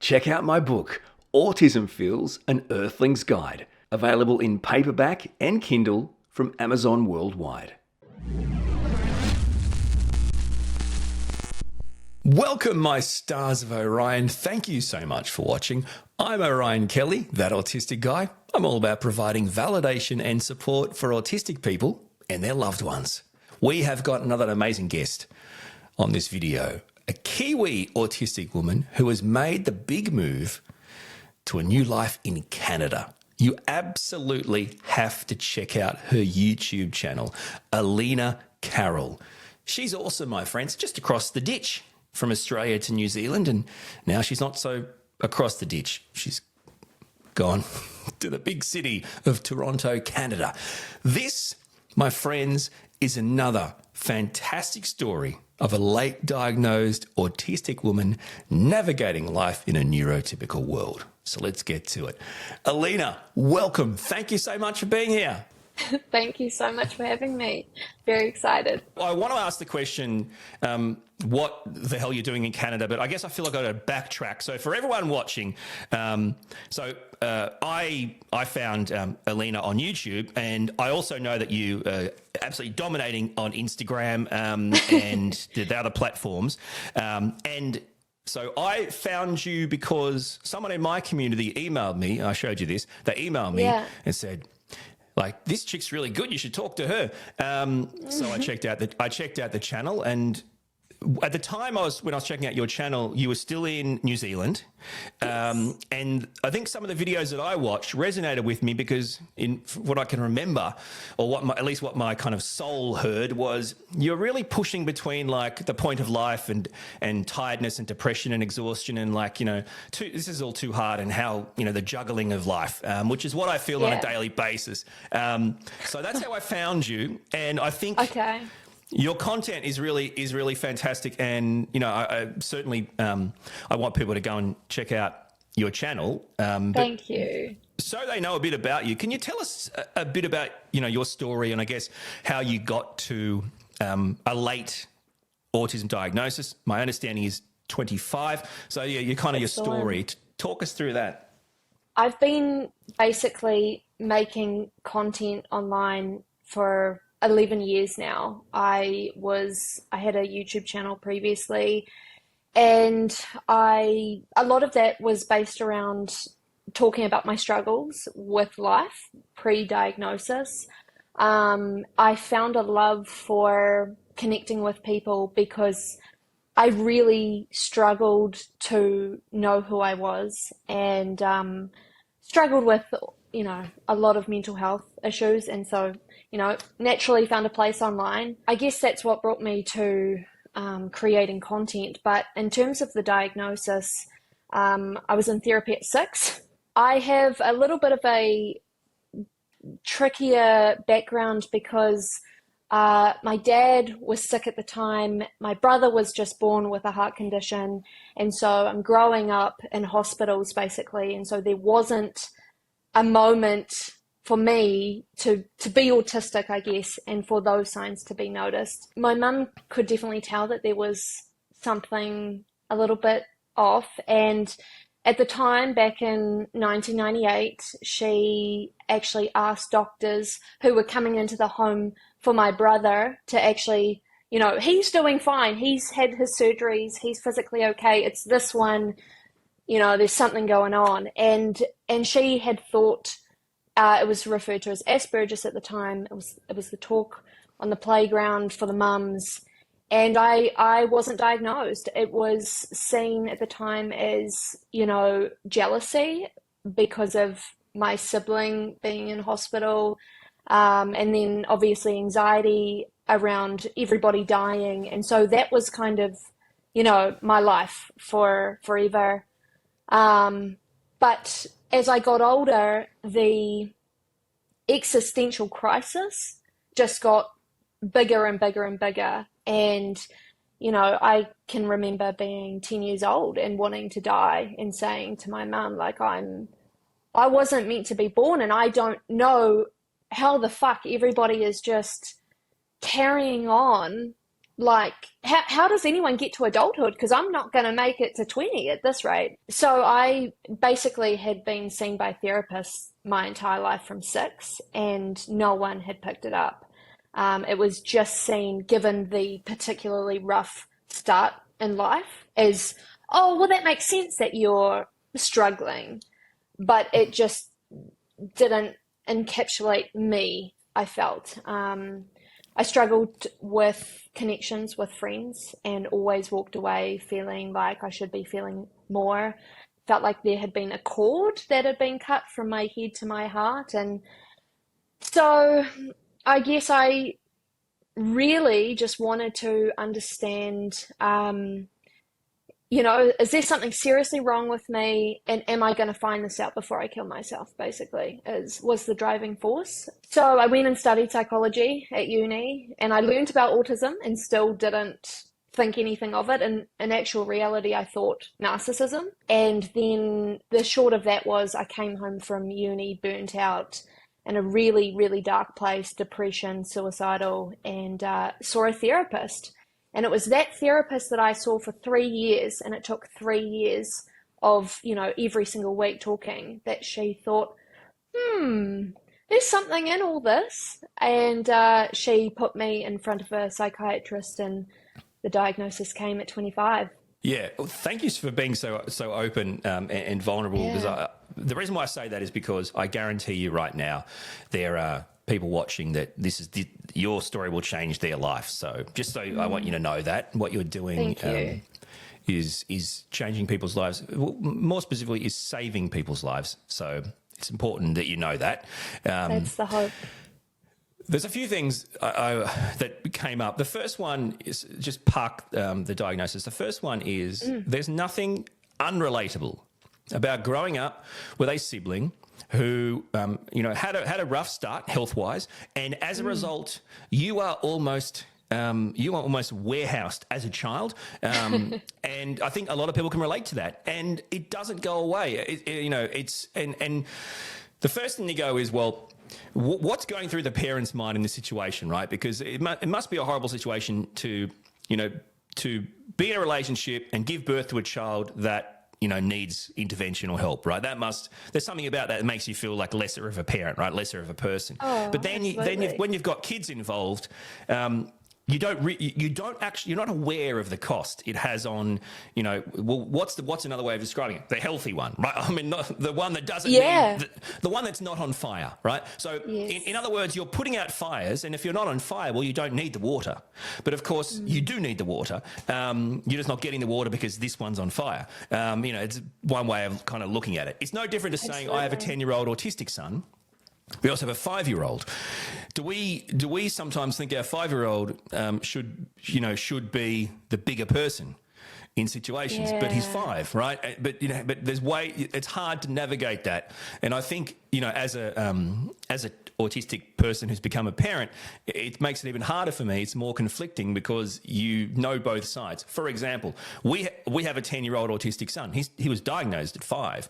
check out my book, Autism Feels an Earthling's Guide, available in paperback and Kindle from Amazon worldwide. Welcome, my stars of Orion. Thank you so much for watching. I'm Orion Kelly, that autistic guy. I'm all about providing validation and support for autistic people and their loved ones. We have got another amazing guest on this video, a Kiwi autistic woman who has made the big move to a new life in Canada. You absolutely have to check out her YouTube channel, Elena Carroll. She's awesome, my friends, just across the ditch from Australia to New Zealand, and now she's not so across the ditch. She's gone to the big city of Toronto, Canada. This, my friends, is another fantastic story of a late diagnosed autistic woman navigating life in a neurotypical world. So let's get to it. Elena, welcome. Thank you so much for being here. Thank you so much for having me. Very excited. I want to ask the question, what the hell you're doing in Canada, but I guess I feel like I've got to backtrack. So for everyone watching, I found Elena on YouTube, and I also know that you are absolutely dominating on Instagram and the other platforms. And so I found you because someone in my community emailed me. I showed you this. They emailed me and said, like, this chick's really good, you should talk to her. So I checked out the channel, and at the time when I was checking out your channel, you were still in New Zealand. Yes. And I think some of the videos that I watched resonated with me because in what I can remember, or at least what my kind of soul heard, was you're really pushing between like the point of life and tiredness and depression and exhaustion and like, this is all too hard, and how, the juggling of life, which is what I feel on a daily basis. So that's how I found you. And I think your content is really fantastic, and I certainly I want people to go and check out your channel. Thank you. So they know a bit about you. Can you tell us a bit about your story, and I guess how you got to a late autism diagnosis? My understanding is 25. So yeah, you kind of your story. Talk us through that. I've been basically making content online for 11 years now. I had a YouTube channel previously, and a lot of that was based around talking about my struggles with life pre-diagnosis. I found a love for connecting with people because I really struggled to know who I was, and struggled with a lot of mental health issues, and so naturally found a place online. I guess that's what brought me to creating content. But in terms of the diagnosis, I was in therapy at 6. I have a little bit of a trickier background because my dad was sick at the time. My brother was just born with a heart condition. And so I'm growing up in hospitals basically. And so there wasn't a moment for me to be autistic, I guess, and for those signs to be noticed. My mum could definitely tell that there was something a little bit off. And at the time, back in 1998, she actually asked doctors who were coming into the home for my brother to actually, he's doing fine. He's had his surgeries. He's physically okay. It's this one, there's something going on. And she had thought, it was referred to as Asperger's at the time. It was the talk on the playground for the mums, and I wasn't diagnosed. It was seen at the time as jealousy because of my sibling being in hospital, and then obviously anxiety around everybody dying, and so that was kind of my life for forever. But as I got older, the existential crisis just got bigger and bigger and bigger. And, I can remember being 10 years old and wanting to die and saying to my mum, like, I wasn't meant to be born, and I don't know how the fuck everybody is just carrying on like, how does anyone get to adulthood? Because I'm not going to make it to 20 at this rate. So I basically had been seen by therapists my entire life from 6, and no one had picked it up. It was just seen, given the particularly rough start in life, as, oh, well, that makes sense that you're struggling. But it just didn't encapsulate me, I felt. I struggled with connections with friends and always walked away feeling like I should be feeling more. Felt like there had been a cord that had been cut from my head to my heart. And so I guess I really just wanted to understand, is there something seriously wrong with me, and am I going to find this out before I kill myself, basically, was the driving force. So I went and studied psychology at uni, and I learned about autism and still didn't think anything of it. And in actual reality, I thought narcissism. And then the short of that was I came home from uni burnt out in a really, really dark place, depression, suicidal, and saw a therapist. And it was that therapist that I saw for 3 years, and it took 3 years of, every single week talking, that she thought, there's something in all this. And she put me in front of a psychiatrist, and the diagnosis came at 25. Yeah, well, thank you for being so open and vulnerable. Yeah. Because the reason why I say that is because I guarantee you right now there are people watching that your story will change their life. So just so I want you to know that what you're doing is changing people's lives. Well, more specifically, is saving people's lives. So it's important that you know that. That's the hope. There's a few things that came up. The first one is just park the diagnosis. The first one is there's nothing unrelatable about growing up with a sibling who had a rough start health-wise, and as a result, you are almost warehoused as a child, and I think a lot of people can relate to that, and it doesn't go away. And the first thing to go is, well, what's going through the parent's mind in this situation, right? Because it must be a horrible situation to be in a relationship and give birth to a child that needs intervention or help, right? There's something about that makes you feel like lesser of a parent, right? Lesser of a person. Oh, but then when you've got kids involved, you're not aware of the cost it has on, what's another way of describing it? The healthy one, right? I mean, not the one that doesn't need, the one that's not on fire, right? So in other words, you're putting out fires, and if you're not on fire, well, you don't need the water. But of course, you do need the water. You're just not getting the water because this one's on fire. It's one way of kind of looking at it. It's no different to saying I have a 10-year-old autistic son. We also have a 5-year-old. Do we sometimes think our 5-year-old should be the bigger person in situations? Yeah. But he's 5, right? But it's hard to navigate that. And I think as a autistic person who's become a parent, it makes it even harder for me. It's more conflicting because you know both sides. For example, we have a 10-year-old autistic son. He was diagnosed at 5,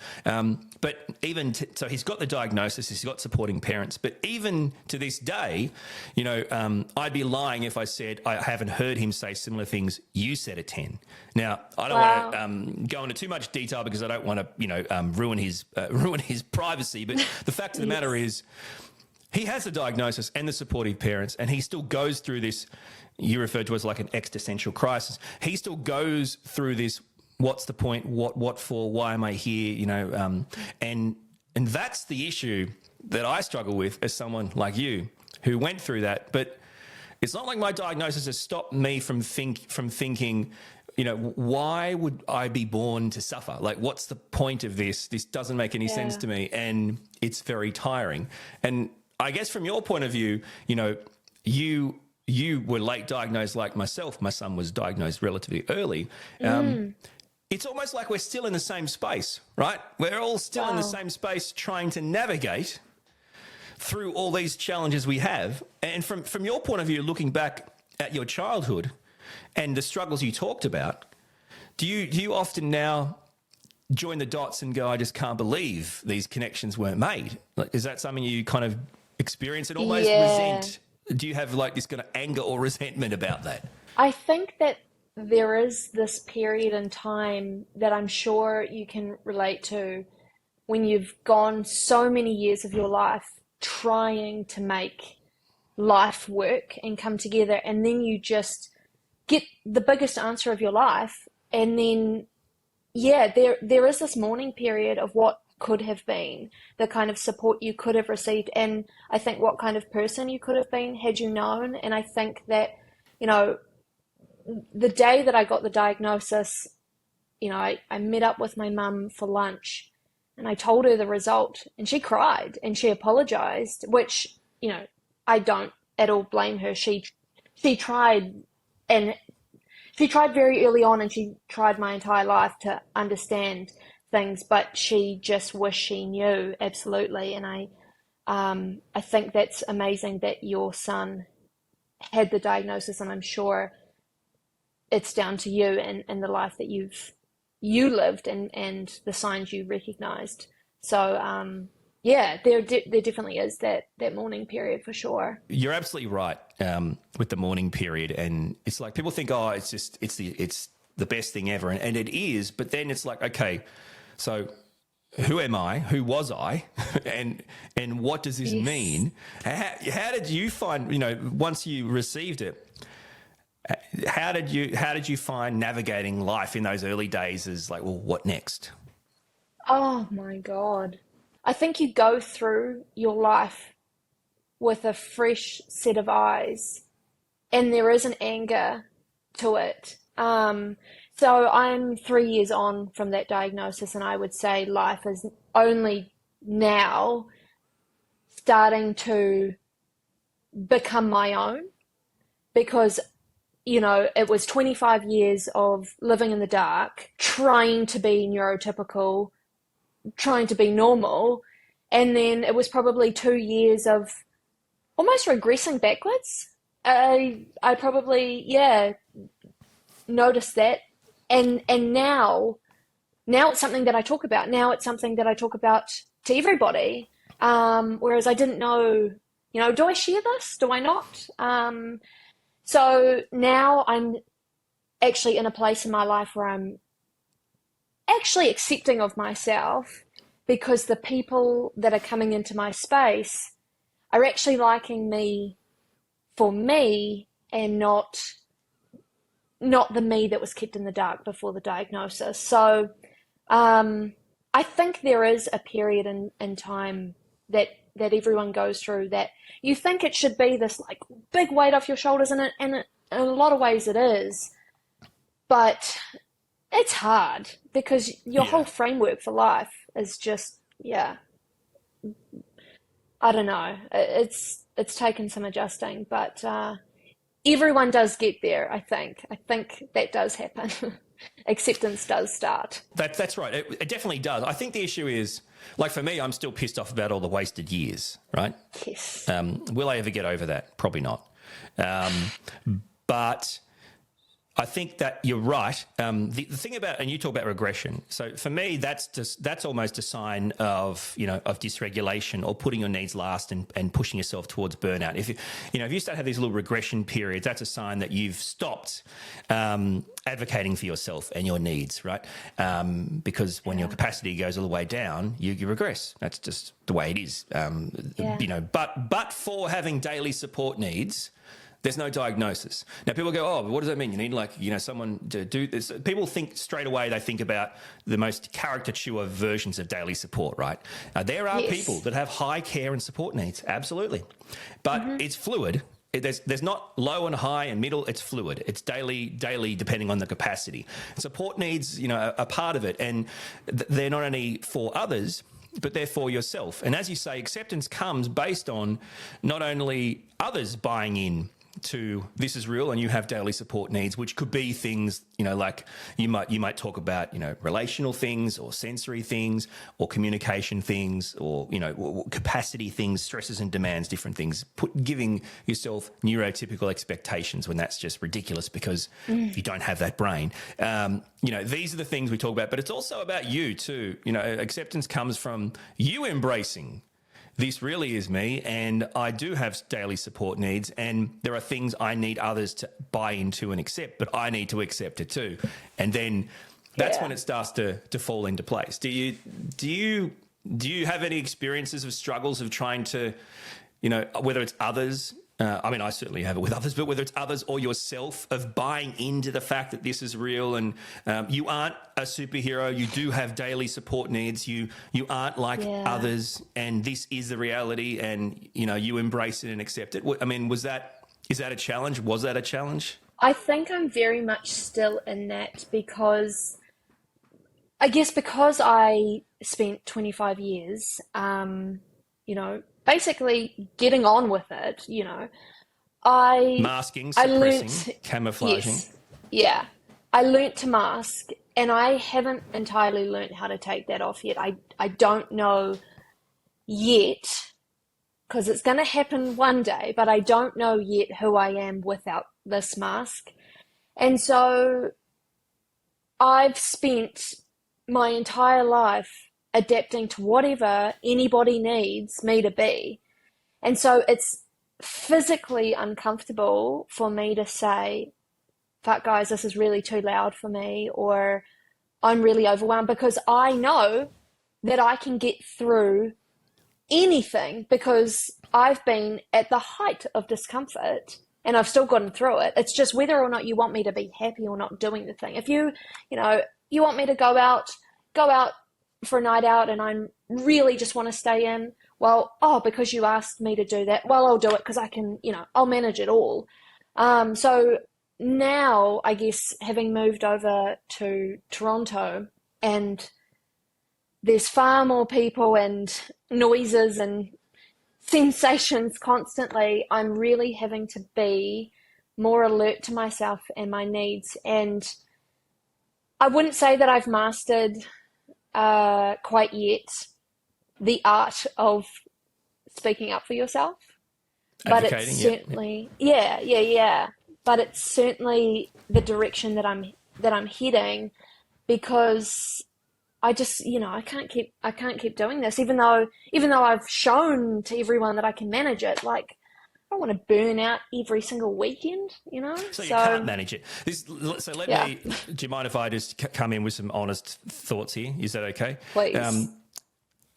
but even so, he's got the diagnosis. He's got supporting parents. But even to this day, I'd be lying if I said I haven't heard him say similar things you said at 10. Now, I don't want to go into too much detail because I don't want to ruin his privacy. But the fact of the matter is, he has the diagnosis and the supportive parents, and he still goes through this, you referred to as like an existential crisis. He still goes through this, what's the point, what for, why am I here, and that's the issue that I struggle with as someone like you who went through that. But it's not like my diagnosis has stopped me from thinking, why would I be born to suffer? Like, what's the point of this? This doesn't make any sense to me, and it's very tiring. And I guess from your point of view, you were late diagnosed like myself. My son was diagnosed relatively early. It's almost like we're still in the same space, right? We're all still in the same space trying to navigate through all these challenges we have. And from your point of view, looking back at your childhood and the struggles you talked about, do you often now join the dots and go, I just can't believe these connections weren't made? Like, is that something you kind of experience and almost resent? Do you have like this kind of anger or resentment about that? I think that there is this period in time that I'm sure you can relate to when you've gone so many years of your life trying to make life work and come together, and then you just get the biggest answer of your life, and then there is this mourning period of what could have been, the kind of support you could have received, and I think what kind of person you could have been had you known. And I think that, you know, the day that I got the diagnosis, you know, I met up with my mum for lunch and I told her the result, and she cried and she apologized, which, you know, I don't at all blame her. She tried, and she tried very early on, and she tried my entire life to understand things, but she just wished she knew, absolutely. And I think that's amazing that your son had the diagnosis, and I'm sure it's down to you and the life that you lived and the signs you recognized. So there definitely is that mourning period for sure. You're absolutely right with the mourning period, and it's like people think, oh, it's the best thing ever, and it is. But then it's like, okay, so who am I? Who was I? and what does this mean? How did you find, you know, once you received it? How did you find navigating life in those early days as like, well, what next? Oh my God. I think you go through your life with a fresh set of eyes, and there is an anger to it. So I'm 3 years on from that diagnosis, and I would say life is only now starting to become my own, because, you know, it was 25 years of living in the dark, trying to be neurotypical, trying to be normal. And then it was probably 2 years of almost regressing backwards. I probably, noticed that. And now it's something that I talk about. Now it's something that I talk about to everybody. Whereas I didn't know, you know, do I share this? Do I not? So now I'm actually in a place in my life where I'm actually accepting of myself, because the people that are coming into my space are actually liking me for me, and not the me that was kept in the dark before the diagnosis. So I think there is a period in time that everyone goes through that you think it should be this like big weight off your shoulders, and in a lot of ways it is, but it's hard because your whole framework for life is just, I don't know. It's taken some adjusting, but everyone does get there, I think. I think that does happen. Acceptance does start. That's right. It definitely does. I think the issue is, like for me, I'm still pissed off about all the wasted years, right? Yes. Will I ever get over that? Probably not. But I think that you're right. The thing about, and you talk about regression. So for me, that's almost a sign of, you know, of dysregulation or putting your needs last and pushing yourself towards burnout. If you start to have these little regression periods, that's a sign that you've stopped advocating for yourself and your needs, right? Because when your capacity goes all the way down, you regress. That's just the way it is. You know, but for having daily support needs, there's no diagnosis. Now, people go, oh, but what does that mean? You need, like, you know, someone to do this. People think straight away, they think about the most caricature versions of daily support, right? There are people that have high care and support needs, absolutely. But it's fluid. There's not low and high and middle. It's fluid. It's daily, depending on the capacity. Support needs, you know, are part of it. And they're not only for others, but they're for yourself. And as you say, acceptance comes based on not only others buying in to this is real and you have daily support needs, which could be things, you know, like you might talk about, you know, relational things or sensory things or communication things or, you know, capacity things, stresses and demands, different things, giving yourself neurotypical expectations when that's just ridiculous because you don't have that brain. You know, these are the things we talk about, but it's also about you too. You know, acceptance comes from you embracing this really is me, and I do have daily support needs, and there are things I need others to buy into and accept, but I need to accept it too. And then that's when it starts to fall into place. Do you have any experiences of struggles of trying to, whether it's others, I mean, I certainly have it with others, but whether it's others or yourself, of buying into the fact that this is real and you aren't a superhero, you do have daily support needs, you aren't like others, and this is the reality, and, you embrace it and accept it. I mean, is that a challenge? Was that a challenge? I think I'm very much still in that because I spent 25 years, basically getting on with it, masking, suppressing, camouflaging. Yes, yeah. I learnt to mask, and I haven't entirely learnt how to take that off yet. I don't know yet, because it's going to happen one day, but I don't know yet who I am without this mask. And so I've spent my entire life adapting to whatever anybody needs me to be. And so it's physically uncomfortable for me to say, fuck guys, this is really too loud for me, or I'm really overwhelmed, because I know that I can get through anything because I've been at the height of discomfort and I've still gotten through it. It's just whether or not you want me to be happy or not doing the thing. If you want me to go out for a night out and I really just want to stay in, because you asked me to do that, I'll do it because I can, I'll manage it all. So now, I guess, having moved over to Toronto, and there's far more people and noises and sensations constantly, I'm really having to be more alert to myself and my needs. And I wouldn't say that I've mastered quite yet the art of speaking up for yourself, but it's certainly but it's certainly the direction that I'm heading, because I just I can't keep doing this, even though I've shown to everyone that I can manage it. Like, I don't want to burn out every single weekend, So you can't manage it. Do you mind if I just come in with some honest thoughts here? Is that okay? Please.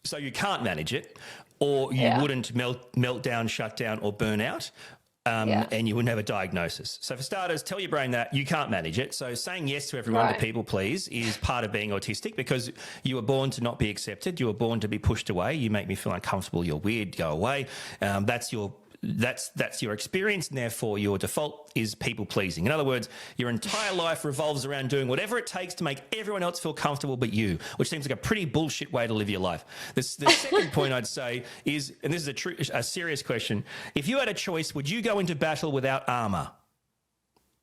So you can't manage it, or you wouldn't melt down, shut down, or burn out, and you wouldn't have a diagnosis. So for starters, tell your brain that you can't manage it. So saying yes to everyone, to people please, is part of being autistic, because you were born to not be accepted. You were born to be pushed away. You make me feel uncomfortable. You're weird. Go away. That's your experience, and therefore your default is people pleasing. In other words, your entire life revolves around doing whatever it takes to make everyone else feel comfortable but you, which seems like a pretty bullshit way to live your life. The second point I'd say is, and this is a serious question, if you had a choice, would you go into battle without armor?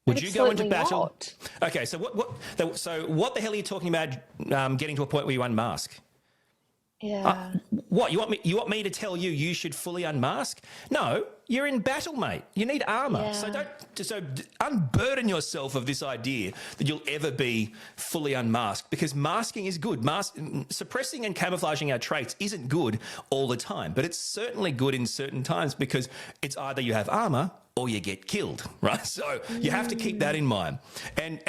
Would you go into battle? Not. Okay, so what the hell are you talking about? Getting to a point where you unmask? Yeah. What, you want me to tell you should fully unmask? No, you're in battle, mate. You need armor. Yeah. So unburden yourself of this idea that you'll ever be fully unmasked, because masking is good. Suppressing and camouflaging our traits isn't good all the time, but it's certainly good in certain times, because it's either you have armor or you get killed, right? So you have to keep that in mind. And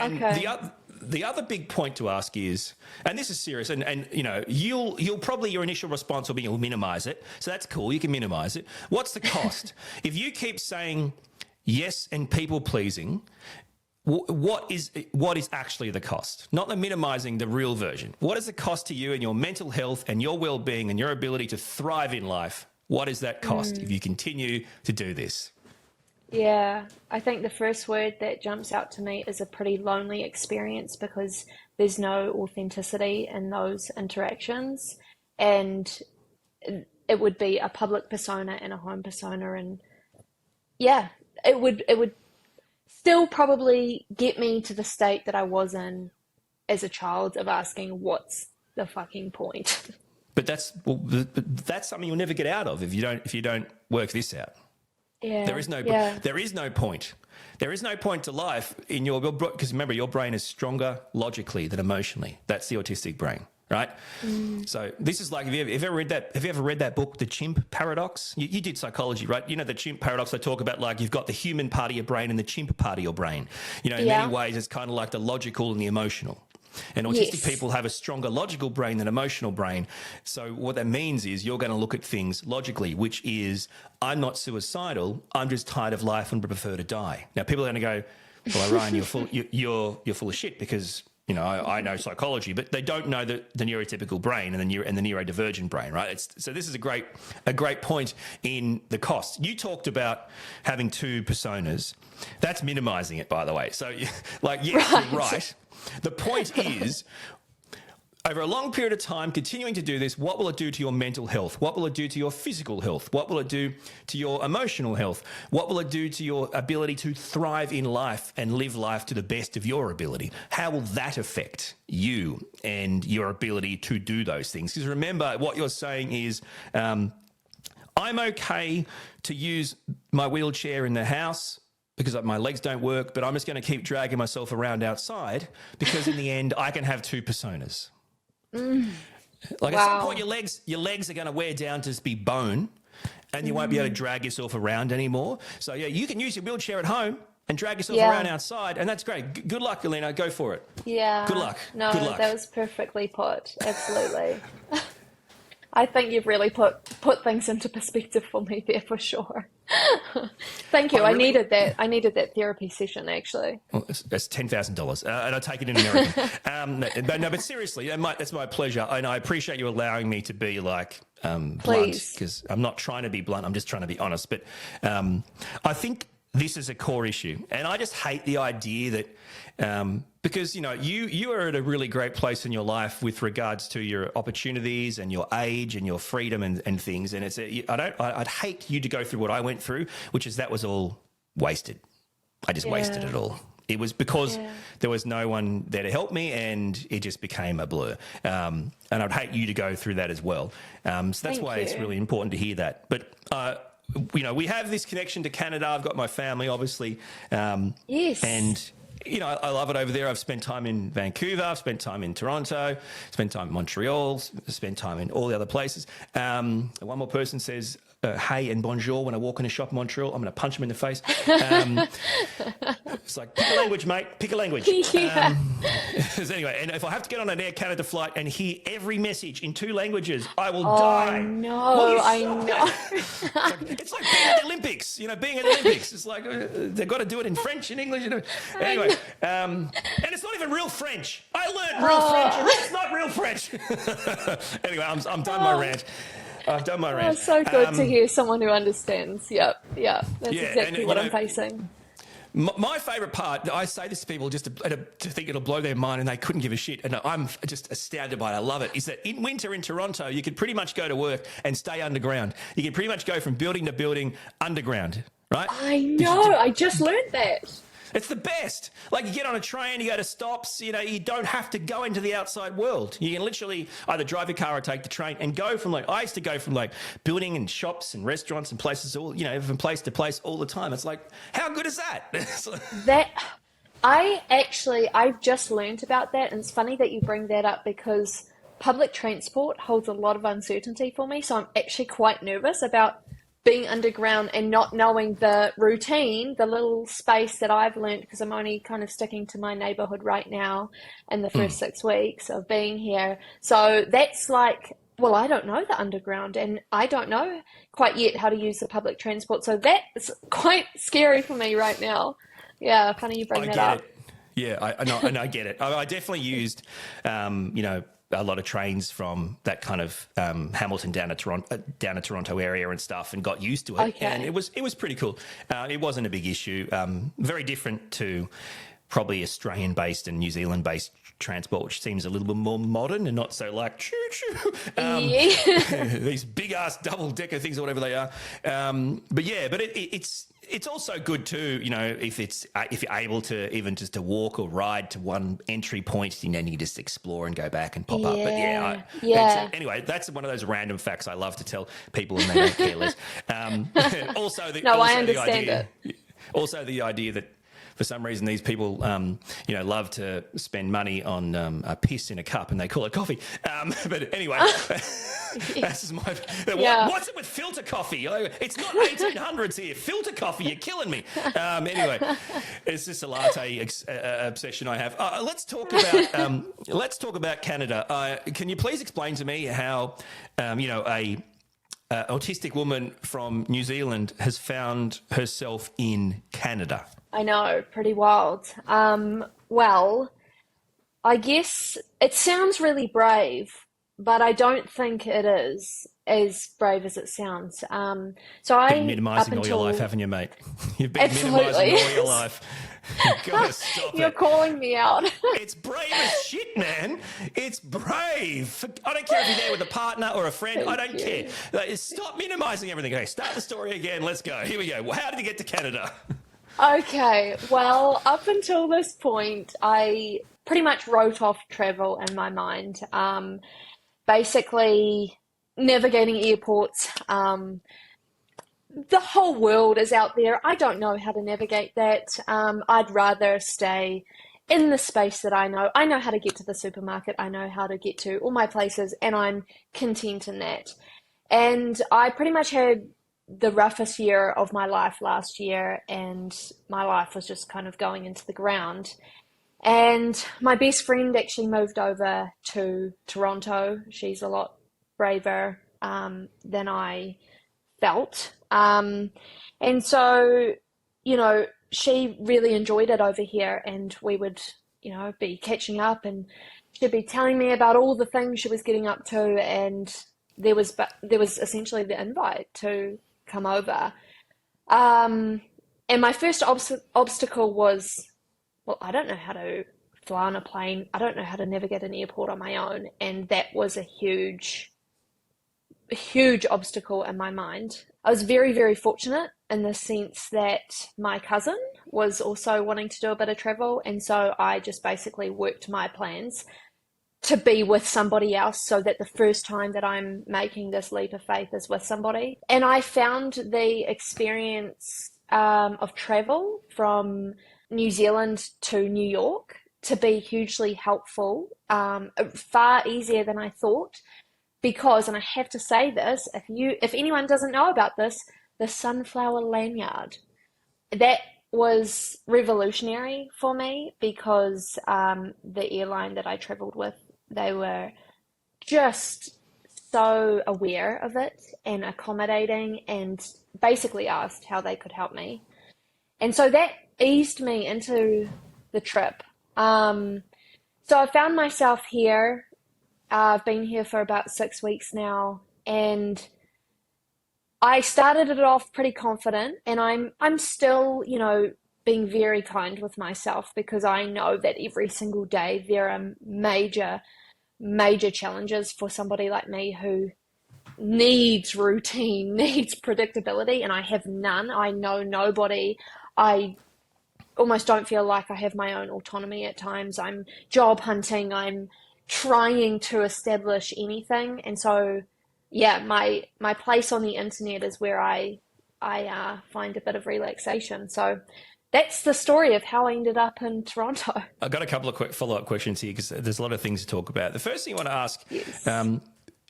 the other big point to ask is, and this is serious, and you'll probably, your initial response will be you'll minimize it. So that's cool. You can minimize it. What's the cost? If you keep saying yes and people pleasing, what is actually the cost? Not the minimizing, the real version. What is the cost to you and your mental health and your well-being and your ability to thrive in life? What is that cost if you continue to do this? Yeah, I think the first word that jumps out to me is a pretty lonely experience, because there's no authenticity in those interactions, and it would be a public persona and a home persona, and it would still probably get me to the state that I was in as a child, of asking, what's the fucking point? But that's something you'll never get out of if you don't work this out. Yeah, there is no point. There is no point to life in your, because remember, your brain is stronger logically than emotionally. That's the autistic brain. right? So this is like, have you ever read that book, The Chimp Paradox? You did psychology, right? You know, the chimp paradox, I talk about, like, you've got the human part of your brain and the chimp part of your brain. You know, in many ways, it's kind of like the logical and the emotional. And autistic people have a stronger logical brain than emotional brain. So what that means is you're going to look at things logically, which is, I'm not suicidal, I'm just tired of life and prefer to die. Now, people are going to go, well, Orion, you're full of shit, because, you know, I know psychology, but they don't know the neurotypical brain and the neurodivergent brain, right? So this is a great point in the cost. You talked about having two personas. That's minimizing it, by the way. So, like, yes, you're right. The point is, over a long period of time, continuing to do this, what will it do to your mental health? What will it do to your physical health? What will it do to your emotional health? What will it do to your ability to thrive in life and live life to the best of your ability? How will that affect you and your ability to do those things? Because remember, what you're saying is, I'm okay to use my wheelchair in the house because my legs don't work, but I'm just going to keep dragging myself around outside, because in the end, I can have two personas. Like, at some point, your legs are going to wear down to just be bone, and you won't be able to drag yourself around anymore. So yeah, you can use your wheelchair at home and drag yourself around outside, and that's great. Good luck, Elena. Go for it. Yeah. Good luck. No, Good luck. that was perfectly put. Absolutely. I think you've really put things into perspective for me there, for sure. Thank you. I needed that. I needed that therapy session, actually. Well, that's $10,000, and I take it in American. But seriously, that's my pleasure, and I appreciate you allowing me to be, like, blunt, because I'm not trying to be blunt. I'm just trying to be honest. But I think this is a core issue, and I just hate the idea that because, you know, you are at a really great place in your life with regards to your opportunities and your age and your freedom and things, and I'd hate you to go through what I went through, which is that was all wasted. I just wasted it all. It was because there was no one there to help me, and it just became a blur. And I'd hate you to go through that as well. So that's why it's really important to hear that. But you know, we have this connection to Canada. I've got my family, obviously. Yes. And, you know, I love it over there. I've spent time in Vancouver. I've spent time in Toronto. Spent time in Montreal. Spent time in all the other places. One more person says, hey and bonjour when I walk in a shop in Montreal. I'm going to punch them in the face. It's like, pick a language, mate. Pick a language. So anyway, and if I have to get on an Air Canada flight and hear every message in two languages, I will die. No, I know. It's like being at the Olympics. You know, being at the Olympics. It's like they've got to do it in French and English. You know. Anyway, and it's not even real French. I learned real French, and it's not real French. Anyway, I'm done my rant. I've done my rant. It's so good to hear someone who understands. Yep. That's exactly what I'm facing. My favourite part, I say this to people just to think it'll blow their mind, and they couldn't give a shit, and I'm just astounded by it. I love it, is that in winter in Toronto, you could pretty much go to work and stay underground. You can pretty much go from building to building underground, right? I know. I just learned that. It's the best. Like, you get on a train, you go to stops, you know, you don't have to go into the outside world. You can literally either drive your car or take the train and go from, like, I used to go from, like, building and shops and restaurants and places, all, you know, from place to place all the time. It's like, how good is that? I've just learned about that, and it's funny that you bring that up, because public transport holds a lot of uncertainty for me, so I'm actually quite nervous about being underground and not knowing the routine, the little space that I've learned, because I'm only kind of sticking to my neighborhood right now in the first 6 weeks of being here. So that's like, well, I don't know the underground, and I don't know quite yet how to use the public transport. So that's quite scary for me right now. Yeah, funny you bring that up. Yeah, I get it. I definitely used, you know, a lot of trains from that kind of Hamilton down to Toronto area and stuff, and got used to it. And it was pretty cool. It wasn't a big issue. Very different to probably Australian-based and New Zealand-based transport, which seems a little bit more modern and not so like choo-choo. These big-ass double-decker things or whatever they are. But it's also good too, you know, if you're able to even just to walk or ride to one entry point, you know, you just explore and go back and pop up. But anyway, that's one of those random facts I love to tell people, and they don't care less. I understand it. Also, the idea that for some reason these people, love to spend money on a piss in a cup and they call it coffee. But anyway, this is my. What's it with filter coffee? It's not 1800s here. Filter coffee, you're killing me. Anyway, it's just a latte obsession I have. Let's talk about Canada. Can you please explain to me how, a autistic woman from New Zealand has found herself in Canada? I know, pretty wild. Well, I guess it sounds really brave, but I don't think it is as brave as it sounds. So I been minimising all your life, haven't you, mate? You've been Absolutely. minimising all your life. You've got to stop You're calling me out. It's brave as shit, man. It's brave. I don't care if you're there with a partner or a friend. I don't care. Stop minimising everything. Okay, start the story again. Let's go. Here we go. How did you get to Canada? Okay, well, up until this point, I pretty much wrote off travel in my mind. Basically, navigating airports, the whole world is out there. I don't know how to navigate that. I'd rather stay in the space that I know. I know how to get to the supermarket. I know how to get to all my places, and I'm content in that. And I pretty much had the roughest year of my life last year, and my life was just kind of going into the ground. And my best friend actually moved over to Toronto. She's a lot braver than I felt. And so, she really enjoyed it over here, and we would, be catching up, and she'd be telling me about all the things she was getting up to, and there was essentially the invite to come over. And my first obstacle was, well, I don't know how to fly on a plane. I don't know how to navigate an airport on my own. And that was a huge obstacle in my mind. I was very, very fortunate in the sense that my cousin was also wanting to do a bit of travel. And so I just basically worked my plans to be with somebody else so that the first time that I'm making this leap of faith is with somebody. And I found the experience of travel from New Zealand to New York to be hugely helpful, far easier than I thought. Because, and I have to say this, if anyone doesn't know about this, the sunflower lanyard, that was revolutionary for me because the airline that I traveled with, they were just so aware of it and accommodating, and basically asked how they could help me. And so that eased me into the trip. So I found myself here. I've been here for about 6 weeks now, and I started it off pretty confident, and I'm still, being very kind with myself because I know that every single day there are major challenges for somebody like me who needs routine, needs predictability, and I have none. I know nobody. I almost don't feel like I have my own autonomy at times. I'm job hunting. I'm trying to establish anything. And so, yeah, my place on the internet is where I find a bit of relaxation. So that's the story of how I ended up in Toronto. I've got a couple of quick follow-up questions here because there's a lot of things to talk about. The first thing I want to ask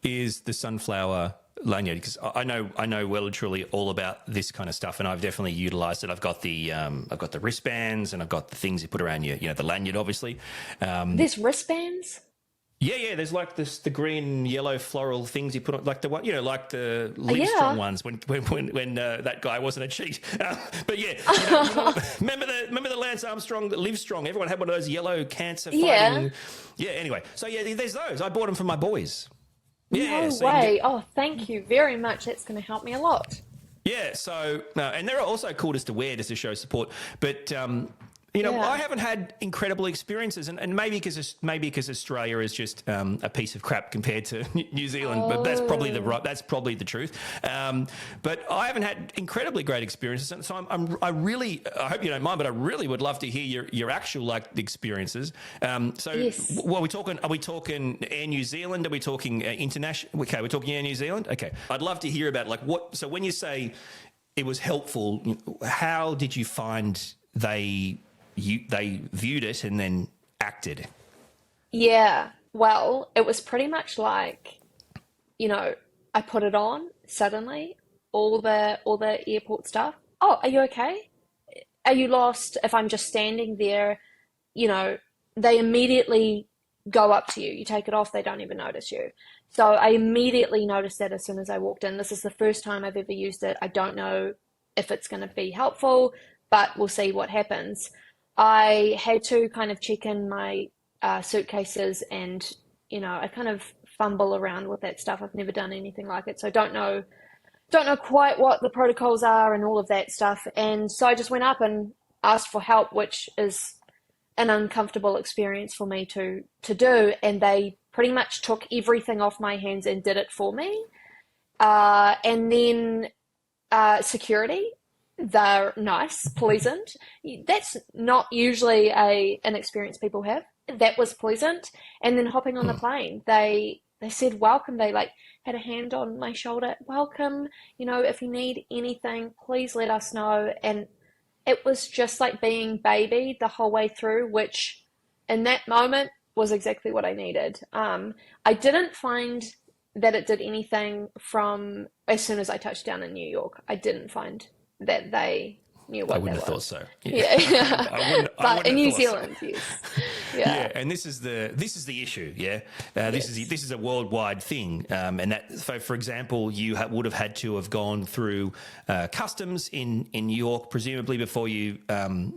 is the sunflower lanyard, because I know well and truly all about this kind of stuff, and I've definitely utilised it. I've got the wristbands, and I've got the things you put around your, the lanyard, obviously. There's wristbands? Yeah. There's like the green, yellow floral things you put on, like the one, like the Livestrong ones when that guy wasn't a cheat. But yeah, remember the Lance Armstrong, Livestrong? Everyone had one of those yellow cancer fighting. Yeah. Anyway, so yeah, there's those. I bought them for my boys. Yeah, no way. Oh, thank you very much. That's going to help me a lot. Yeah. So and they're also cool just to wear, just to show support. But I haven't had incredible experiences, and maybe because Australia is just a piece of crap compared to New Zealand, but that's probably the truth. But I haven't had incredibly great experiences, and so I hope you don't mind, but I really would love to hear your actual experiences. Yes. What are we talking? Are we talking Air New Zealand? Are we talking international? Okay, we're talking Air New Zealand. Okay, I'd love to hear about what. So when you say it was helpful, how did you find they they viewed it and then acted? Yeah. Well, it was pretty much like, I put it on suddenly, all the airport stuff. Oh, are you okay? Are you lost? If I'm just standing there, you know, they immediately go up to you. You take it off, they don't even notice you. So I immediately noticed that as soon as I walked in. This is the first time I've ever used it. I don't know if it's going to be helpful, but we'll see what happens. I had to kind of check in my suitcases, and I kind of fumble around with that stuff. I've never done anything like it, so don't know quite what the protocols are and all of that stuff. And so I just went up and asked for help, which is an uncomfortable experience for me to do. And they pretty much took everything off my hands and did it for me. And then security, they're nice, pleasant. That's not usually an experience people have. That was pleasant. And then hopping on the plane, they said welcome. They had a hand on my shoulder. Welcome. If you need anything, please let us know. And it was just like being babied the whole way through, which in that moment was exactly what I needed. I didn't find that it did anything from as soon as I touched down in New York. I didn't find that they knew what I wouldn't that have was. thought so. Yeah. But in New have thought so. Zealand, yes. Yeah, and this is the issue. Yeah, this is a worldwide thing, and that. So, for example, you would have had to have gone through customs in New York, presumably before you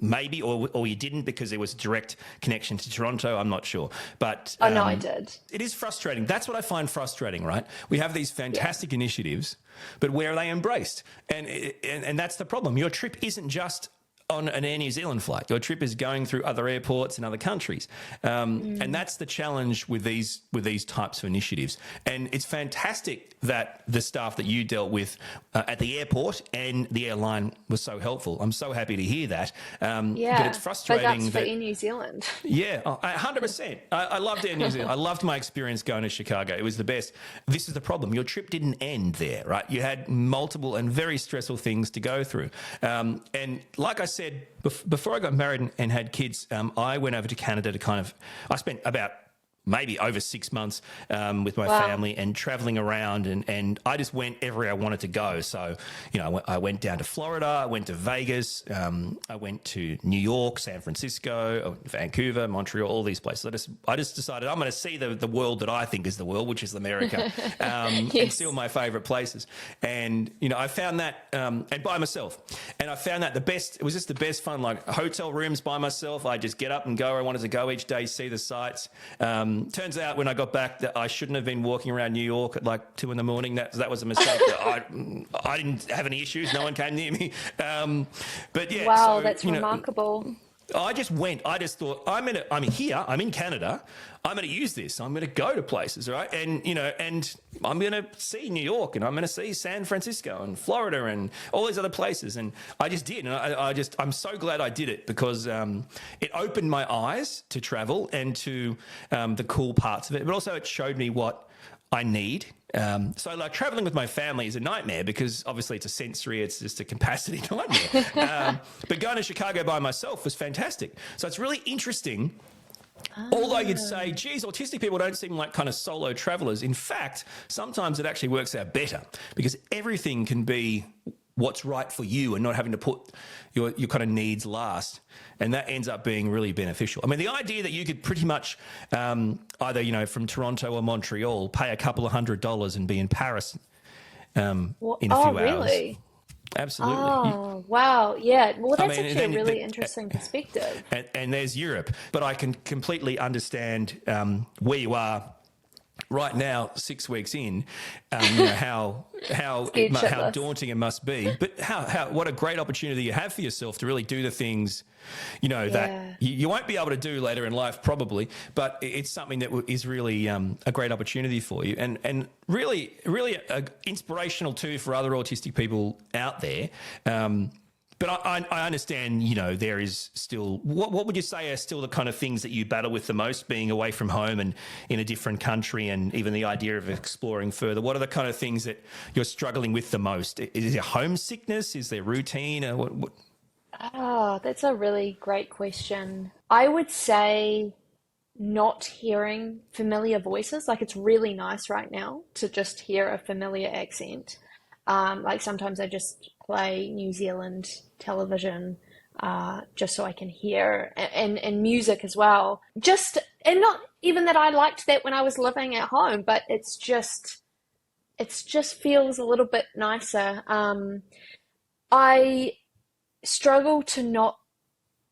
maybe, or you didn't because there was a direct connection to Toronto. I'm not sure, but No, I did. It is frustrating. That's what I find frustrating. Right, we have these fantastic initiatives, but where are they embraced? And that's the problem. Your trip isn't just on an Air New Zealand flight. Your trip is going through other airports in other countries, and that's the challenge with these types of initiatives. And it's fantastic that the staff that you dealt with at the airport and the airline was so helpful. I'm so happy to hear that. But it's frustrating Big ups for Air New Zealand. Yeah, 100%. I loved Air New Zealand. I loved my experience going to Chicago. It was the best. This is the problem. Your trip didn't end there, right? You had multiple and very stressful things to go through. And like I said, before I got married and had kids, I went over to Canada I spent about maybe over 6 months with my family and traveling around, and I just went everywhere I wanted to go. So, I went down to Florida, I went to Vegas, I went to New York, San Francisco, Vancouver, Montreal, all these places. I just decided I'm going to see the world that I think is the world, which is America, and still my favourite places. And, I found that, and by myself, and I found that it was just the best fun, like hotel rooms by myself. I just get up and go where I wanted to go each day, see the sights. Turns out when I got back that I shouldn't have been walking around New York at like 2 a.m. That was a mistake. I didn't have any issues. No one came near me. But yeah. Wow, so, that's remarkable. I just went. I just thought I'm here. I'm in Canada. I'm going to use this. I'm going to go to places, right? And and I'm going to see New York, and I'm going to see San Francisco and Florida and all these other places. And I just did, and I'm so glad I did it because it opened my eyes to travel and to the cool parts of it, but also it showed me what I need. So like traveling with my family is a nightmare because obviously it's a sensory, it's just a capacity nightmare. But going to Chicago by myself was fantastic. So it's really interesting. Although you'd say, geez, autistic people don't seem like kind of solo travelers. In fact, sometimes it actually works out better because everything can be what's right for you and not having to put your kind of needs last. And that ends up being really beneficial. I mean, the idea that you could pretty much either, from Toronto or Montreal, pay a couple of $100 and be in Paris in a few hours. Really? Absolutely. Oh, wow. Yeah. Well, that's actually a really interesting perspective. And there's Europe. But I can completely understand where you are right now, 6 weeks in, how daunting it must be. But what a great opportunity you have for yourself to really do the things, that you won't be able to do later in life probably, but it's something that is really a great opportunity for you and really, really inspirational too for other autistic people out there. But I understand, there is still, what would you say are still the kind of things that you battle with the most, being away from home and in a different country and even the idea of exploring further? What are the kind of things that you're struggling with the most? Is there homesickness? Is there routine? What? Oh, that's a really great question. I would say not hearing familiar voices. Like it's really nice right now to just hear a familiar accent. Like sometimes I just play New Zealand television just so I can hear and music as well. Just and not even that I liked that when I was living at home, but it's just feels a little bit nicer. I struggle to not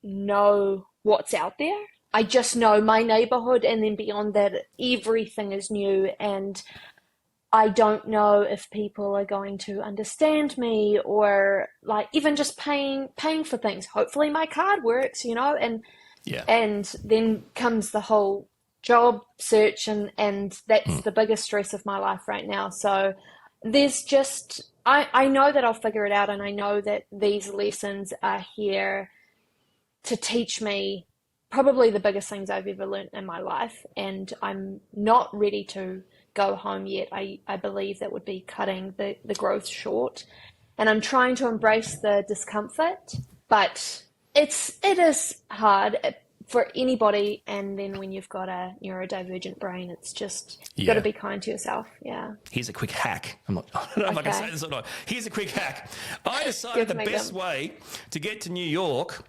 know what's out there. I just know my neighborhood, and then beyond that, everything is new, and I don't know if people are going to understand me or like even just paying for things. Hopefully my card works, and Yeah. and then comes the whole job search and that's the biggest stress of my life right now. So there's just I know that I'll figure it out, and I know that these lessons are here to teach me probably the biggest things I've ever learned in my life, and I'm not ready to go home yet. I believe that would be cutting the growth short, and I'm trying to embrace the discomfort, but it is hard for anybody, and then when you've got a neurodivergent brain, it's just you've got to Yeah. be kind to yourself. Yeah. Here's a quick hack. I don't know if I can say Okay. this or not. Here's a quick hack. I decided Give the me best them. way to get to New York,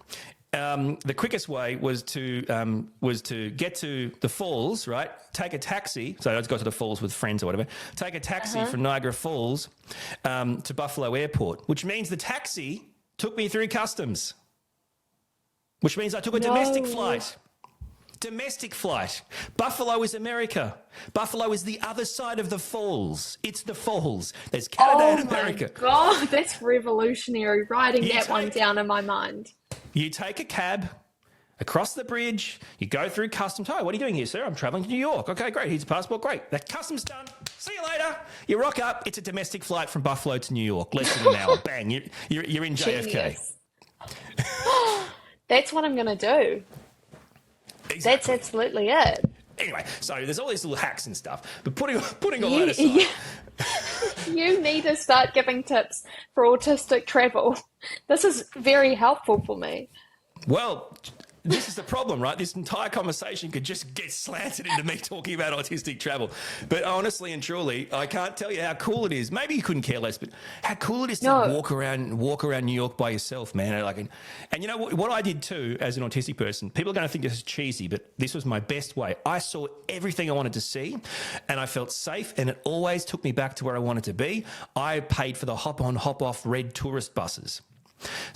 the quickest way was to get to the falls, right? Take a taxi. So I just got to the falls with friends or whatever. Take a taxi Uh-huh. from Niagara Falls to Buffalo Airport, which means the taxi took me through customs, which means I took a domestic No. flight. Domestic flight. Buffalo is America. Buffalo is the other side of the falls. It's the falls. There's Canada Oh and my America. God, that's revolutionary. Writing You that one take down in my mind. you take a cab across the bridge. You go through customs. Oh, what are you doing here, sir? I'm traveling to New York. Okay, great. Here's your passport. Great. That customs done. See you later. You rock up. It's a domestic flight from Buffalo to New York. Less than an hour. Bang. You're in JFK. Genius. That's what I'm going to do. That's Exactly. absolutely it. Anyway, so there's all these little hacks and stuff. But putting all You, that aside. you need to start giving tips for autistic travel. This is very helpful for me. Well, this is the problem, right? This entire conversation could just get slanted into me talking about autistic travel. But honestly and truly, I can't tell you how cool it is. Maybe you couldn't care less, but how cool it is to No. walk around New York by yourself, man. And you know what I did too as an autistic person? People are going to think this is cheesy, but this was my best way. I saw everything I wanted to see, and I felt safe, and it always took me back to where I wanted to be. I paid for the hop-on, hop-off red tourist buses.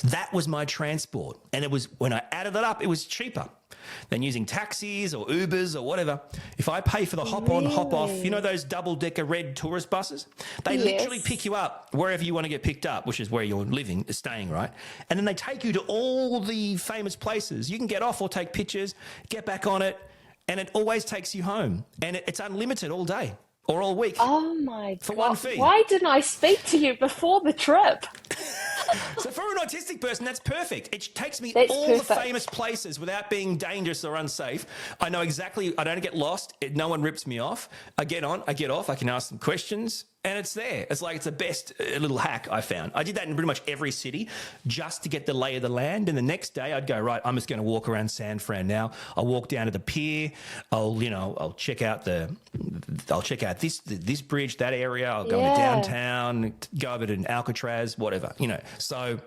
That was my transport. And it was, when I added that up, it was cheaper than using taxis or Ubers or whatever. If I pay for the hop on, hop off, you know those double decker red tourist buses? They literally Yes. pick you up wherever you want to get picked up, which is where you're living, staying, right? And then they take you to all the famous places. You can get off or take pictures, get back on it, and it always takes you home. And it's unlimited all day or all week. Oh my For God. one fee. Why didn't I speak to you before the trip? So for an autistic person, that's perfect. It takes me That's all the perfect. famous places without being dangerous or unsafe. I know exactly, I don't get lost. No one rips me off. I get on, I get off, I can ask them questions, and it's there. It's like, it's the best little hack I found. I did that in pretty much every city just to get the lay of the land. And the next day I'd go, right, I'm just going to walk around San Fran now. I'll walk down to the pier. I'll check out this bridge, that area. I'll go into Yeah. downtown, go over to Alcatraz, whatever, So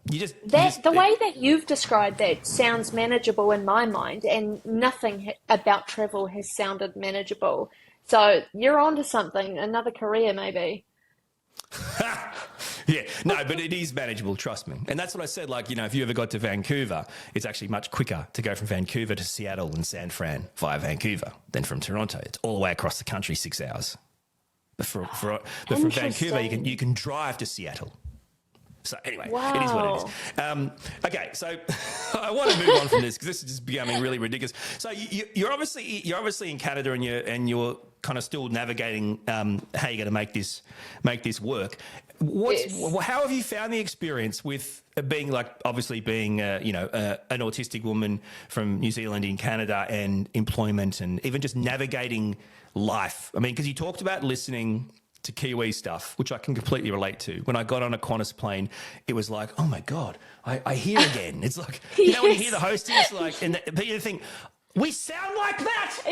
The way that you've described that sounds manageable in my mind, and nothing about travel has sounded manageable. So you're onto something, another career maybe. Yeah, no, but it is manageable, trust me. And that's what I said, if you ever got to Vancouver, it's actually much quicker to go from Vancouver to Seattle and San Fran via Vancouver than from Toronto. It's all the way across the country, 6 hours. But from Vancouver, you can drive to Seattle. So anyway, It is what it Wow. is. Okay, so I want to move on from this because this is just becoming really ridiculous. So you're obviously in Canada and you're kind of still navigating how you're going to make this work. Yes. How have you found the experience with being an autistic woman from New Zealand in Canada and employment and even just navigating life? I mean, because you talked about listening to Kiwi stuff, which I can completely relate to. When I got on a Qantas plane, it was like, oh my God, I hear again. It's like, you know, when you hear the hosting, it's like, but you think, we sound like that.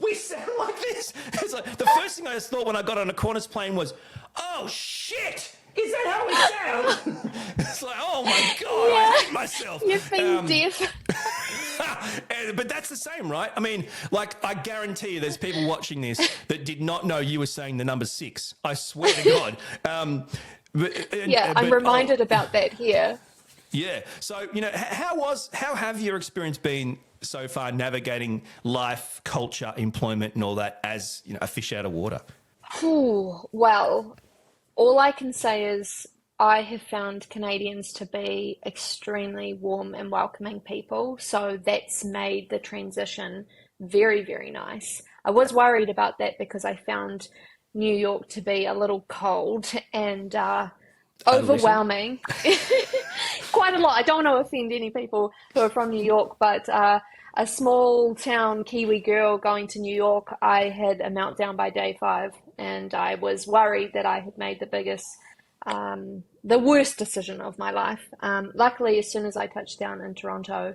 We sound like this. It's like the first thing I thought when I got on a Qantas plane was, oh shit. Is that how we sound? It's like, oh my God, I hate myself. You've been deaf. But that's the same, right? I mean, like, I guarantee you there's people watching this that did not know you were saying the number 6. I swear to God. I'm reminded about that here. Yeah. So, you know, how have your experience been so far navigating life, culture, employment and all that as, you know, a fish out of water? Well, all I can say is I have found Canadians to be extremely warm and welcoming people. So that's made the transition very, very nice. I was worried about that because I found New York to be a little cold and overwhelming. Quite a lot. I don't want to offend any people who are from New York, but a small town Kiwi girl going to New York, I had a meltdown by day 5, and I was worried that I had made the worst decision of my life. Luckily, as soon as I touched down in Toronto,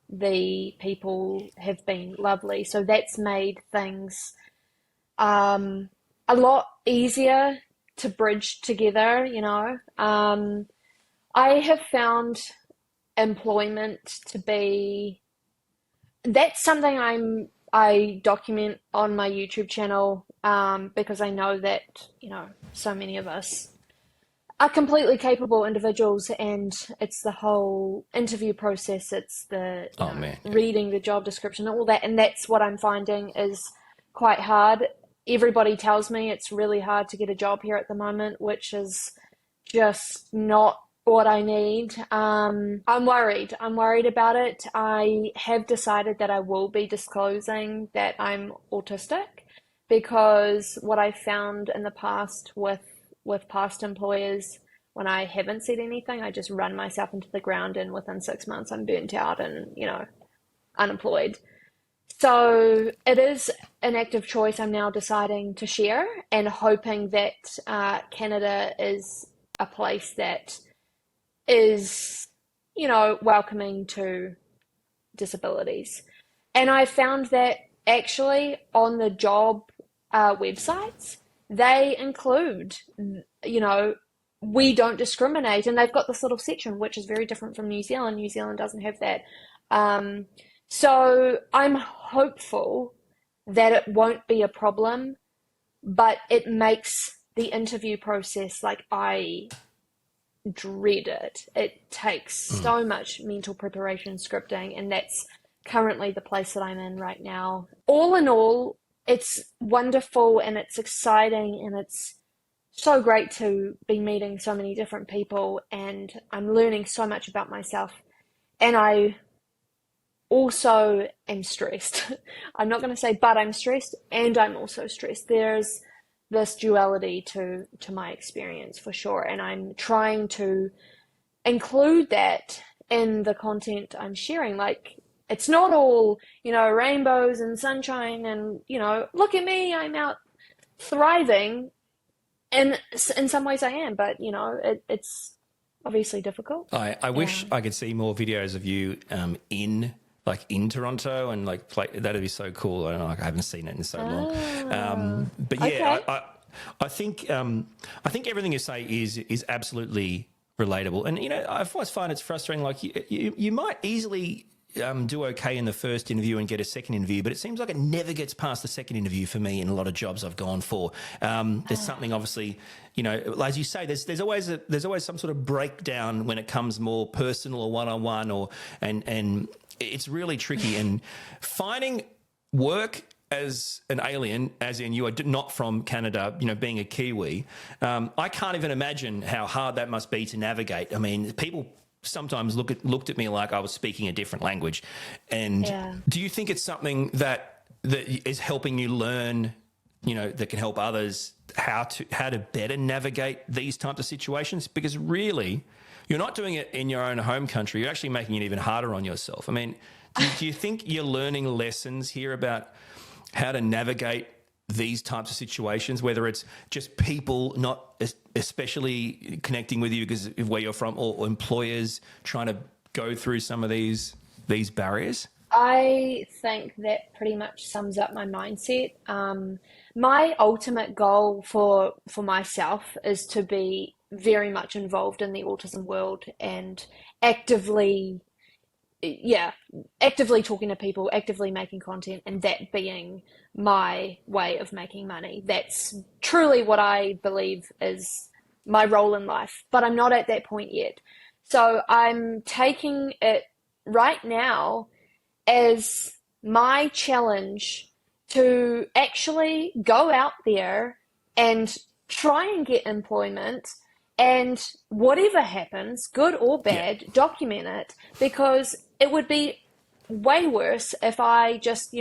the people have been lovely. So that's made things a lot easier to bridge together, you know. I have found employment to be, that's something I document on my YouTube channel because I know that, you know, so many of us are completely capable individuals, and it's the whole interview process, it's the reading the job description, all that, and that's what I'm finding is quite hard. Everybody tells me it's really hard to get a job here at the moment, which is just not what I need. I'm worried about it. I have decided that I will be disclosing that I'm autistic, because what I found in the past with past employers, when I haven't said anything, I just run myself into the ground, and within 6 months I'm burnt out and, you know, unemployed. So it is an active choice I'm now deciding to share, and hoping that Canada is a place that is, you know, welcoming to disabilities. And I found that actually on the job websites, they include, you know, we don't discriminate, and they've got this little section which is very different from New Zealand. New Zealand doesn't have that. So I'm hopeful that it won't be a problem, but it makes the interview process, like, I dread it. It takes so much mental preparation, scripting, and that's currently the place that I'm in right now. All in all, it's wonderful and it's exciting and it's so great to be meeting so many different people, and I'm learning so much about myself. And I also am stressed. I'm not going to say, but I'm stressed, and I'm also stressed. There's this duality to my experience for sure, and I'm trying to include that in the content I'm sharing. Like, it's not all, you know, rainbows and sunshine and, you know, look at me, I'm out thriving. And in some ways I am, but, you know, it's obviously difficult. I wish I could see more videos of you in Toronto, and like play. That'd be so cool. I don't know, I haven't seen it in so long. But yeah, okay. I think everything you say is absolutely relatable. And, you know, I always find it's frustrating. Like, you might easily do okay in the first interview and get a second interview, but it seems like it never gets past the second interview for me in a lot of jobs I've gone for. There's something, obviously, you know, as you say, there's always some sort of breakdown when it comes more personal or one-on-one, and it's really tricky. And finding work as an alien, as in you are not from Canada, you know, being a Kiwi, I can't even imagine how hard that must be to navigate. I mean, people sometimes looked at me like I was speaking a different language. And do you think it's something that is helping you learn, you know, that can help others how to better navigate these types of situations? Because really, you're not doing it in your own home country. You're actually making it even harder on yourself. I mean, do you think you're learning lessons here about how to navigate these types of situations, whether it's just people not especially connecting with you because of where you're from, or employers trying to go through some of these barriers? I think that pretty much sums up my mindset. My ultimate goal for myself is to be very much involved in the autism world and actively, actively talking to people, actively making content, and that being my way of making money. That's truly what I believe is my role in life, but I'm not at that point yet. So I'm taking it right now as my challenge to actually go out there and try and get employment, and whatever happens, good or bad, document it, because it would be way worse if I just,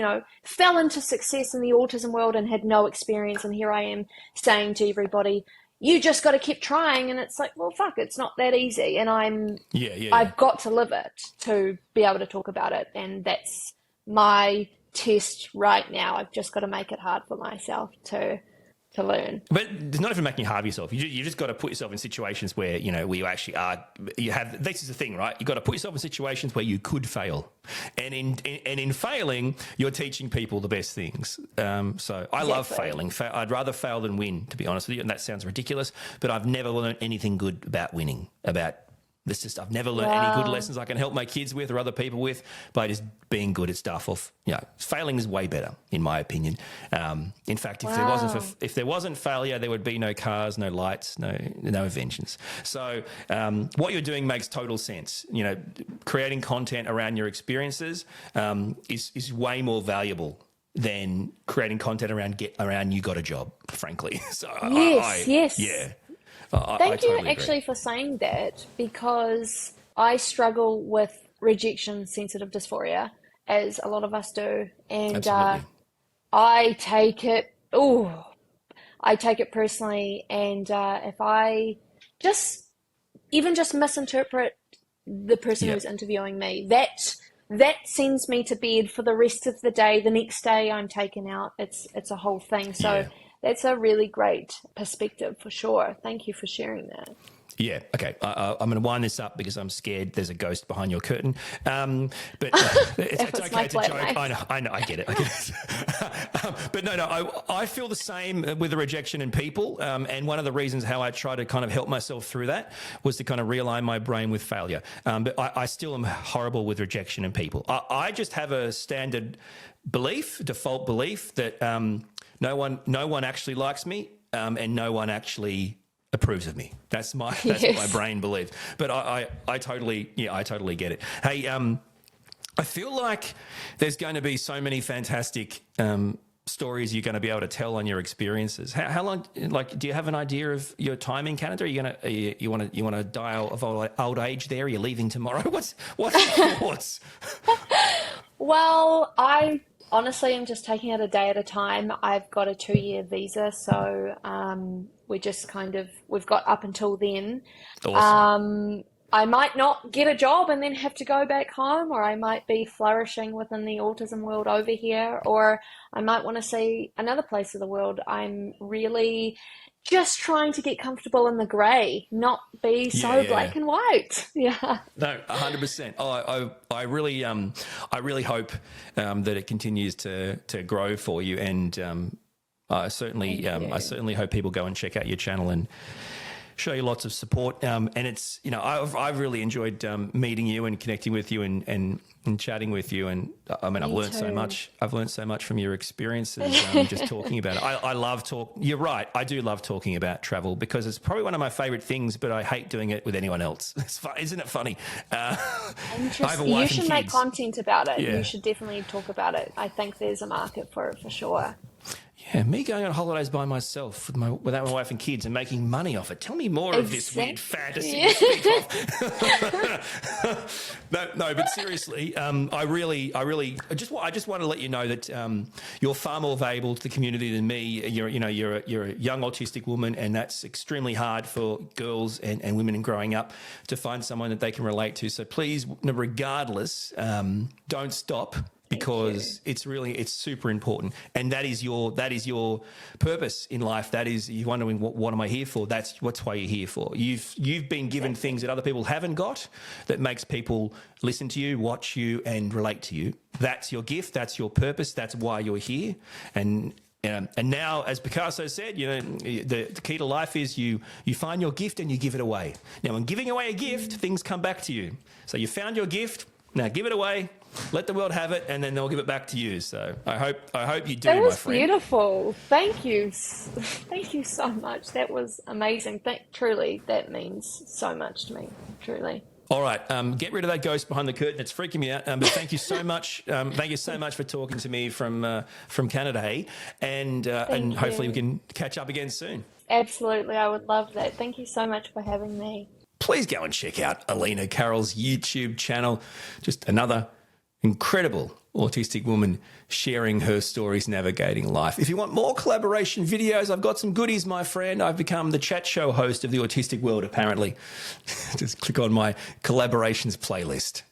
fell into success in the autism world and had no experience, and here I am saying to everybody, you just got to keep trying, and it's like, well, fuck, it's not that easy, and I've got to live it to be able to talk about it, and that's my test right now. I've just got to make it hard for myself to learn. But it's not even making it hard for yourself. You just got to put yourself in situations where, where you actually are, this is the thing, right? You got to put yourself in situations where you could fail. And in failing, you're teaching people the best things. So I love failing. I'd rather fail than win, to be honest with you. And that sounds ridiculous, but I've never learned anything good about winning, I've never learned any good lessons I can help my kids with or other people with by just being good at stuff. Failing is way better, in my opinion. In fact, if there wasn't failure, there would be no cars, no lights, no inventions. So what you're doing makes total sense. Creating content around your experiences is way more valuable than creating content around you got a job, frankly. So yes. Yeah. Thank you actually for saying that, because I struggle with rejection sensitive dysphoria, as a lot of us do. And I take it personally. And if I just misinterpret the person who's interviewing me, that sends me to bed for the rest of the day. The next day I'm taken out. It's a whole thing. So that's a really great perspective for sure. Thank you for sharing that. Yeah, okay. I'm going to wind this up because I'm scared there's a ghost behind your curtain. But it's okay to joke. Mate. I know, I get it. But no, I feel the same with the rejection in people. And one of the reasons how I try to kind of help myself through that was to kind of realign my brain with failure. But I still am horrible with rejection in people. I just have a standard default belief that no one actually likes me, and no one actually approves of me. That's what my brain believes. But I totally get it. Hey, I feel like there's going to be so many fantastic stories you're going to be able to tell on your experiences. How long? Do you have an idea of your time in Canada? Are you want to die of old age there? Are you leaving tomorrow? What's your thoughts? Well, I honestly am just taking it a day at a time. I've got a 2-year visa, so we've got up until then. Awesome. I might not get a job and then have to go back home, or I might be flourishing within the autism world over here, or I might want to see another place of the world. I'm really just trying to get comfortable in the grey, not be so black and white. Yeah. No, 100%. I really hope that it continues to grow for you, and I certainly hope people go and check out your channel and show you lots of support. And it's, I've really enjoyed meeting you and connecting with you and chatting with you. And I mean, I've learned so much. I've learned so much from your experiences, just talking about it. I love You're right. I do love talking about travel because it's probably one of my favorite things, but I hate doing it with anyone else. Isn't it funny? I have a wife you should and make kids. content about it. Yeah. You should definitely talk about it. I think there's a market for it for sure. Yeah, me going on holidays by myself without my wife and kids and making money off it. Tell me more of this weird fantasy you speak of. No, but seriously, I just want to let you know that you're far more valuable to the community than me. You're a young autistic woman, and that's extremely hard for girls and women in growing up to find someone that they can relate to. So please, regardless, don't stop because it's super important, and that is your purpose in life. That is, you're wondering what am I here for? That's why you're here for. You've been given things that other people haven't got, that makes people listen to you, watch you, and relate to you. That's your gift. That's your purpose. That's why you're here. And now, as Picasso said, the key to life is you find your gift and you give it away. Now, when giving away a gift, things come back to you. So you found your gift. Now give it away. Let the world have it, and then they'll give it back to you. So I hope you do, my friend. That was beautiful. Thank you. Thank you so much. That was amazing. Truly, that means so much to me. Truly. All right, get rid of that ghost behind the curtain. It's freaking me out. But thank you so much. Thank you so much for talking to me from Canada, hey? And hopefully we can catch up again soon. Absolutely, I would love that. Thank you so much for having me. Please go and check out Elena Carroll's YouTube channel. Just another incredible autistic woman sharing her stories navigating life. If you want more collaboration videos, I've got some goodies, my friend. I've become the chat show host of the autistic world, apparently. Just click on my collaborations playlist.